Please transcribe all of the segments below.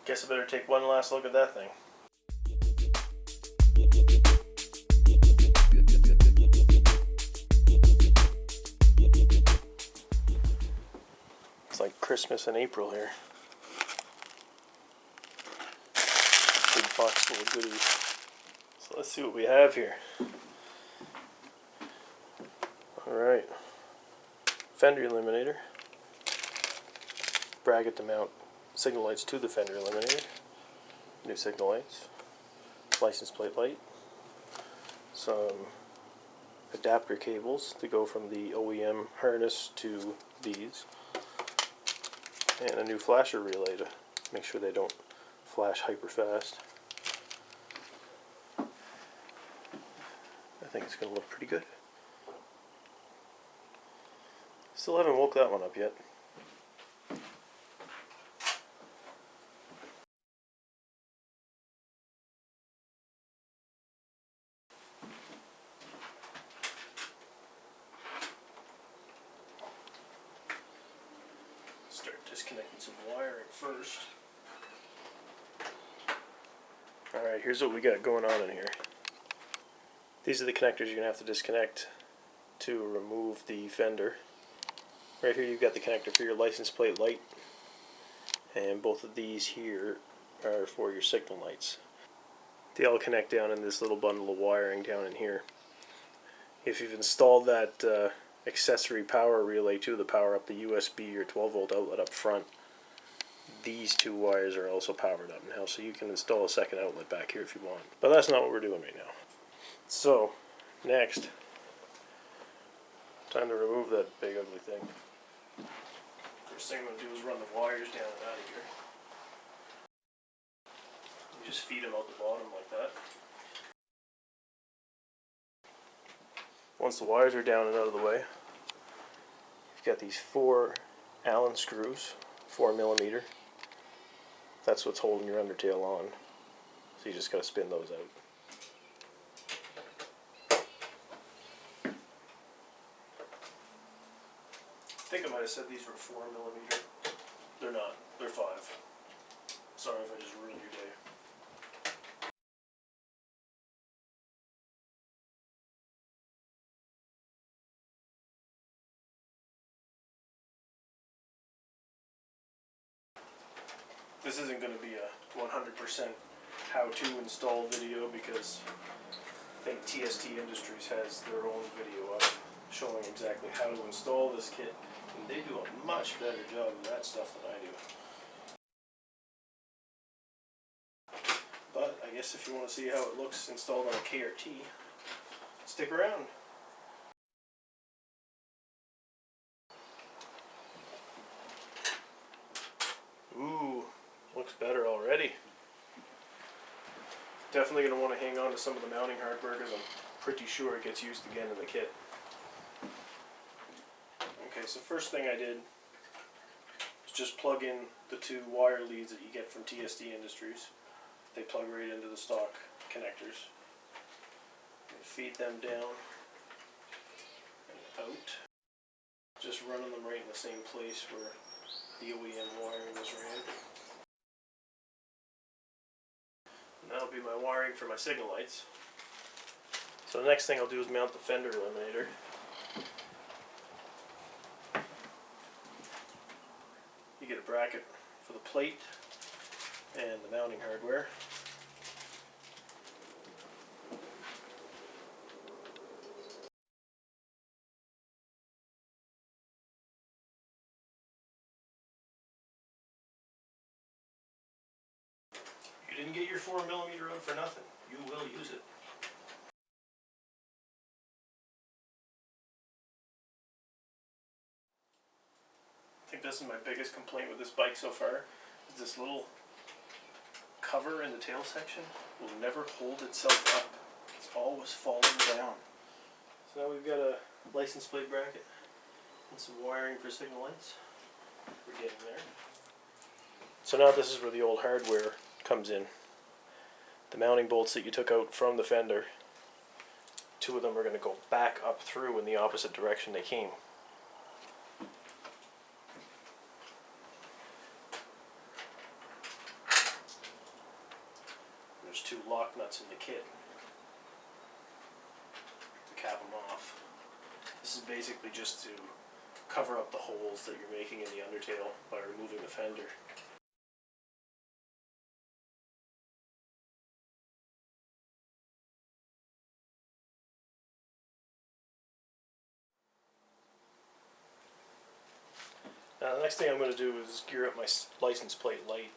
Guess I better take one last look at that thing. It's like Christmas in April here. Big box full of goodies. So let's see what we have here. Alright. Fender Eliminator. Bracket to mount signal lights to the Fender Eliminator. New signal lights. License plate light. Some adapter cables to go from the OEM harness to these. And a new flasher relay to make sure they don't flash hyper fast. I think it's going to look pretty good. Still haven't woke that one up yet. Start disconnecting some wiring first. Alright, here's what we got going on in here. These are the connectors you're going to have to disconnect to remove the fender. Right here you've got the connector for your license plate light, and both of these here are for your signal lights. They all connect down in this little bundle of wiring down in here. If you've installed that accessory power relay to power up the USB or 12 volt outlet up front, these two wires are also powered up now, so you can install a second outlet back here if you want. But that's not what we're doing right now. So, next, time to remove that big ugly thing. First thing I'm going to do is run the wires down and out of here. You just feed them out the bottom like that. Once the wires are down and out of the way, you've got these 4 Allen screws, 4mm. That's what's holding your undertail on. So you just got to spin those out. I think I might have said these were 4mm. They're not. They're 5. Sorry if I just ruined your day. This isn't going to be a 100% how-to install video because I think TST Industries has their own video up showing exactly how to install this kit. And they do a much better job of that stuff than I do. But I guess if you want to see how it looks installed on a KRT, stick around. Ooh, looks better already. Definitely going to want to hang on to some of the mounting hardware because I'm pretty sure it gets used again in the kit. Okay, so first thing I did was just plug in the 2 wire leads that you get from TST Industries. They plug right into the stock connectors. And feed them down and out. Just running them right in the same place where the OEM wiring was ran. And that'll be my wiring for my signal lights. So the next thing I'll do is mount the Fender Eliminator. You get a bracket for the plate and the mounting hardware. You didn't get your 4mm out for nothing. You will use it. I think this is my biggest complaint with this bike so far, is this little cover in the tail section will never hold itself up. It's always falling down. So now we've got a license plate bracket and some wiring for signal lights. We're getting there. So now this is where the old hardware comes in. The mounting bolts that you took out from the fender, 2 of them are going to go back up through in the opposite direction they came. two lock nuts in the kit to cap them off. This is basically just to cover up the holes that you're making in the undertail by removing the fender. Now the next thing I'm going to do is gear up my license plate light.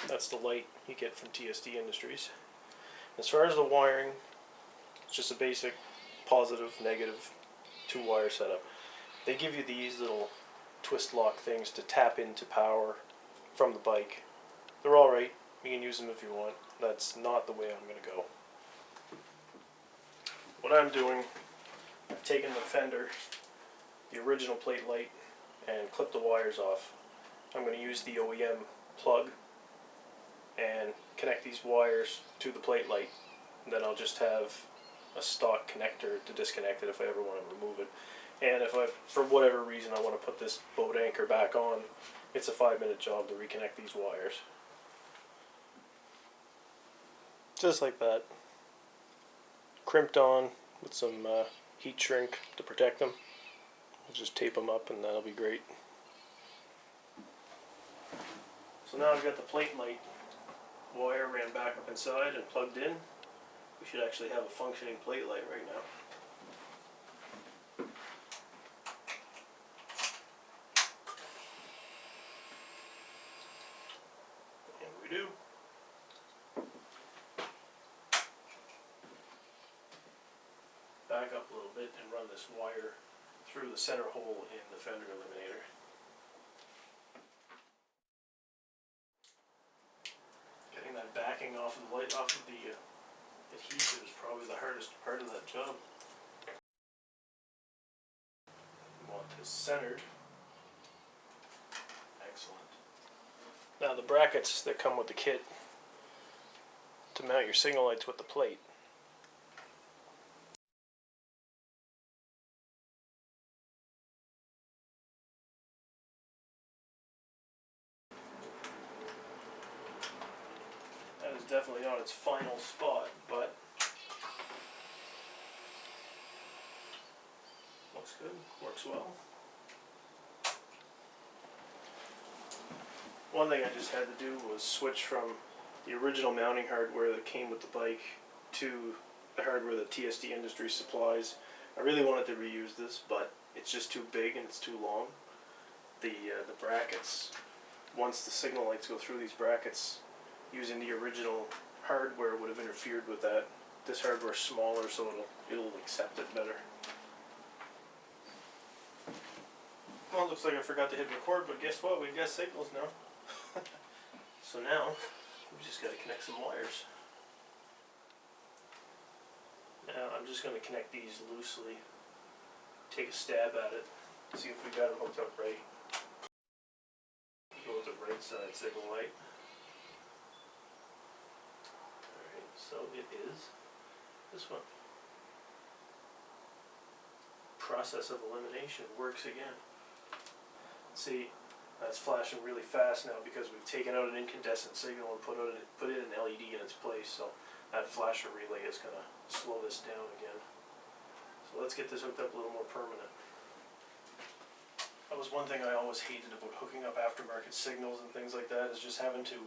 That's the light you get from TST Industries. As far as the wiring, it's just a basic positive, negative, 2-wire setup. They give you these little twist lock things to tap into power from the bike. They're alright, you can use them if you want. That's not the way I'm going to go. What I'm doing, I've taken the fender, the original plate light, and clipped the wires off. I'm going to use the OEM plug and connect these wires to the plate light. And then I'll just have a stock connector to disconnect it if I ever want to remove it. And if I, for whatever reason, I want to put this boat anchor back on, it's a 5-minute job to reconnect these wires. Just like that. Crimped on with some heat shrink to protect them. I'll just tape them up and that'll be great. So now I've got the plate light wire ran back up inside and plugged in. We should actually have a functioning plate light right now. And we do. Back up a little bit and run this wire through the center hole in the Fender Eliminator. Getting that backing off of the light, off of the adhesive is probably the hardest part of that job. You want this centered. Excellent. Now the brackets that come with the kit to mount your signal lights with the plate. That is definitely not its final spot, but looks good, works well. One thing I just had to do was switch from the original mounting hardware that came with the bike to the hardware that TST Industries supplies. I really wanted to reuse this, but it's just too big and it's too long. The brackets, once the signal lights go through these brackets, using the original hardware would have interfered with that. This hardware is smaller, so it'll accept it better. Well, it looks like I forgot to hit record, but guess what? We've got signals now. So now, we just got to connect some wires. Now, I'm just going to connect these loosely, take a stab at it, see if we got them hooked up right. Go with the right side signal light. Alright, so it is this one. Process of elimination works again. See, that's flashing really fast now because we've taken out an incandescent signal and put in an LED in its place, so that flasher relay is going to slow this down again. So let's get this hooked up a little more permanent. That was one thing I always hated about hooking up aftermarket signals and things like that, is just having to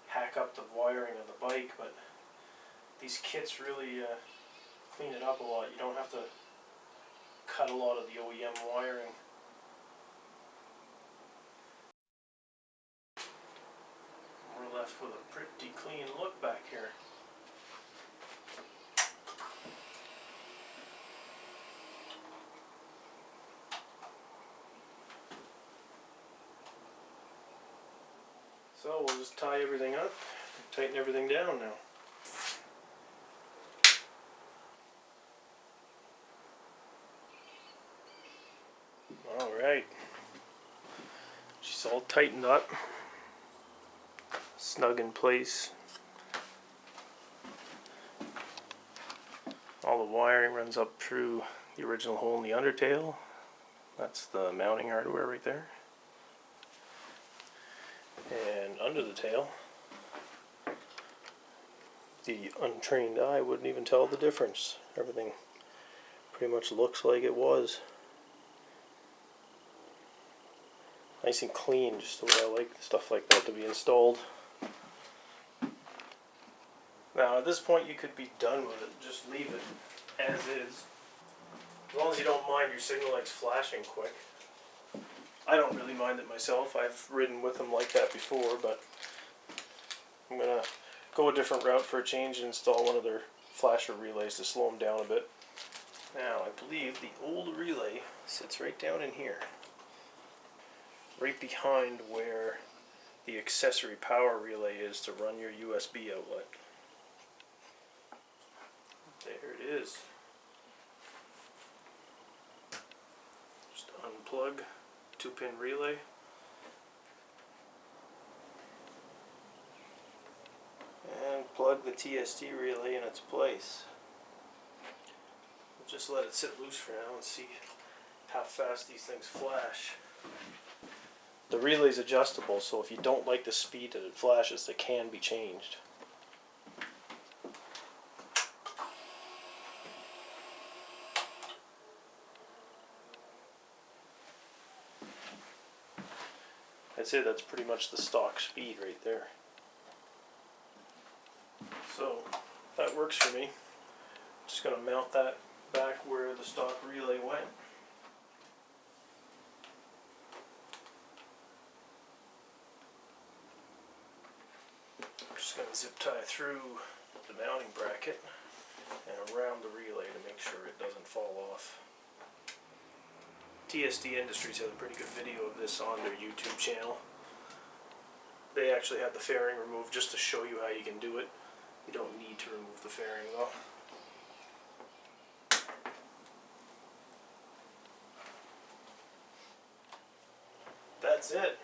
hack up the wiring on the bike, but these kits really clean it up a lot. You don't have to cut a lot of the OEM wiring. We're left with a pretty clean look back here. So we'll just tie everything up, tighten everything down now. Alright, she's all tightened up, snug in place. All the wiring runs up through the original hole in the undertail. That's the mounting hardware right there. And under the tail, The untrained eye wouldn't even tell the difference. Everything pretty much looks like it was. Nice and clean, just the way I like stuff like that to be installed. Now at this point you could be done with it, just leave it as is. As long as you don't mind your signal lights flashing quick. I don't really mind it myself, I've ridden with them like that before, but I'm going to go a different route for a change and install one of their flasher relays to slow them down a bit. Now I believe the old relay sits right down in here. Right behind where the accessory power relay is to run your USB outlet. There it is. Just unplug 2-pin relay. And plug the TST relay in its place. We'll just let it sit loose for now and see how fast these things flash. The relay is adjustable, so if you don't like the speed that it flashes, it can be changed. I'd say that's pretty much the stock speed right there. So that works for me. Just going to mount that back where the stock relay went. Just going to zip tie through the mounting bracket and around the relay to make sure it doesn't fall off. TST Industries has a pretty good video of this on their YouTube channel. They actually had the fairing removed just to show you how you can do it. You don't need to remove the fairing though. That's it.